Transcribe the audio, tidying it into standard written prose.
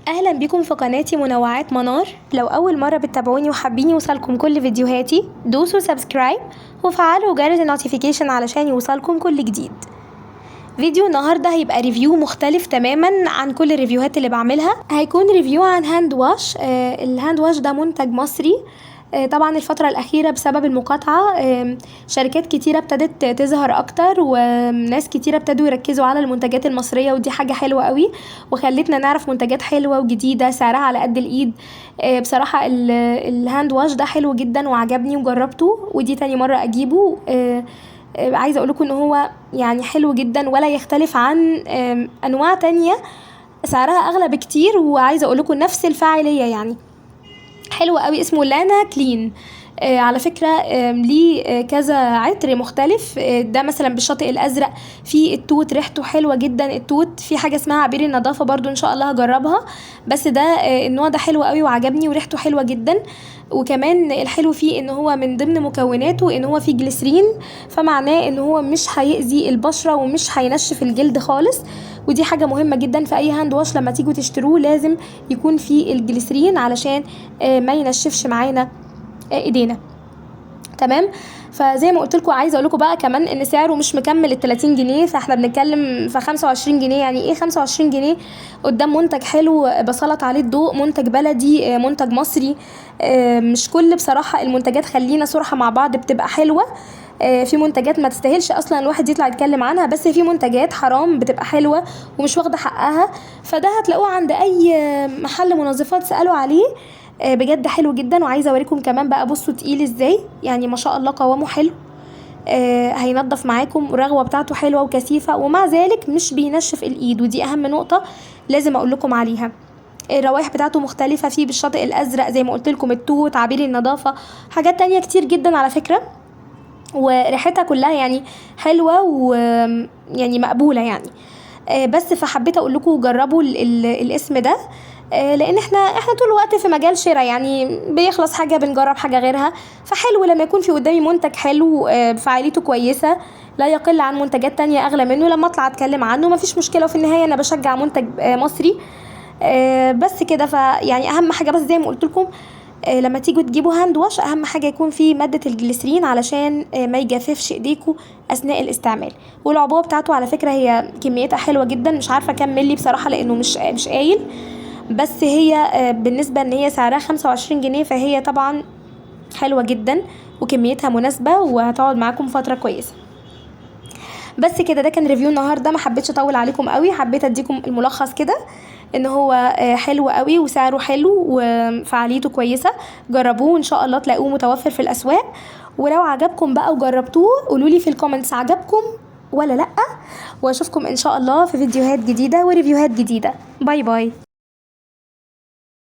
اهلا بكم في قناتي منوعات منار. لو اول مره بتتابعوني وحابين يوصلكم كل فيديوهاتي دوسوا سبسكرايب وفعلوا جرس النوتيفيكيشن علشان يوصلكم كل جديد. فيديو النهارده هيبقى ريفيو مختلف تماما عن كل الريفيوهات اللي بعملها. هيكون ريفيو عن هاند واش. الهاند واش ده منتج مصري. طبعا الفترة الأخيرة بسبب المقاطعة شركات كتيرة ابتدت تظهر أكتر، وناس كتيرة ابتدوا يركزوا على المنتجات المصرية، ودي حاجة حلوة قوي وخلتنا نعرف منتجات حلوة وجديدة سعرها على قد الإيد. بصراحة الهاند واش ده حلو جدا وعجبني وجربته، ودي تاني مرة أجيبه. عايزة أقولكم إن هو يعني حلو جدا ولا يختلف عن أنواع تانية سعرها أغلى بكتير، وعايزة أقولكم نفس الفاعلية يعني حلو قوي. اسمه لانا كلين. على فكرة ليه كذا عطر مختلف. ده مثلا بالشاطئ الازرق، في التوت ريحته حلوة جدا. التوت في حاجة اسمها عبير النظافة برضو ان شاء الله هجربها، بس ده النوع ده حلو قوي وعجبني وريحته حلوة جدا. وكمان الحلو فيه ان هو من ضمن مكوناته ان هو فيه جليسرين، فمعناه ان هو مش هيأذي البشرة ومش هينشف الجلد خالص، ودي حاجة مهمة جدا في اي هاند واش. لما تيجوا تشتروه لازم يكون فيه الجليسرين علشان ما ينشفش معانا ايدينا. تمام. فزي ما قلت لكم عايزه اقول لكم بقى كمان ان سعره مش مكمل ال 30 جنيه، فاحنا بنتكلم في 25 جنيه. يعني ايه 25 جنيه قدام منتج حلو بسلط عليه الضوء، منتج بلدي، منتج مصري. مش كل بصراحه المنتجات، خلينا صراحه مع بعض، بتبقى حلوه. في منتجات ما تستاهلش اصلا الواحد يطلع يتكلم عنها، بس في منتجات حرام بتبقى حلوه ومش واخده حقها. فده هتلاقوه عند اي محل منظفات سالوا عليه. بجد حلو جدا. وعايزه اوريكم كمان بقى، بصوا تقيل ازاي، يعني ما شاء الله قوامه حلو. هينضف معاكم، الرغوه بتاعته حلوه وكثيفه، ومع ذلك مش بينشف الايد، ودي اهم نقطه لازم اقول لكم عليها. الروائح بتاعته مختلفه، فيه بالشاطئ الازرق زي ما قلت لكم، التوت، عبير النظافه، حاجات تانية كتير جدا على فكره، وريحتها كلها يعني حلوه ويعني مقبوله يعني. بس فحبيت اقول لكم جربوا الاسم ده، لان احنا طول الوقت في مجال شراء، يعني بيخلص حاجه بنجرب حاجه غيرها. فحلو لما يكون في قدامي منتج حلو فعاليته كويسه لا يقل عن منتجات تانية اغلى منه، لما اطلع اتكلم عنه مفيش مشكله، وفي النهايه انا بشجع منتج مصري. بس كده. فيعني اهم حاجه بس زي ما قلت لكم، لما تيجوا تجيبوا هاند واش اهم حاجه يكون فيه ماده الجليسرين علشان ما يجففش ايديكوا اثناء الاستعمال. والعبوه بتاعته على فكره هي كميتها حلوه جدا، مش عارفه كام ملي بصراحه لانه مش قايل، بس هي بالنسبه ان هي سعرها 25 جنيه فهي طبعا حلوه جدا وكميتها مناسبه وهتقعد معاكم فتره كويسه. بس كده، ده كان ريفيو النهارده، ما حبيتش اطول عليكم قوي، حبيت اديكم الملخص كده ان هو حلو قوي وسعره حلو وفعاليته كويسه. جربوه وان شاء الله تلاقوه متوفر في الاسواق. ولو عجبكم بقى وجربتوه قولولي في الكومنتس عجبكم ولا لا، واشوفكم ان شاء الله في فيديوهات جديده وريفيوهات جديده. باي باي.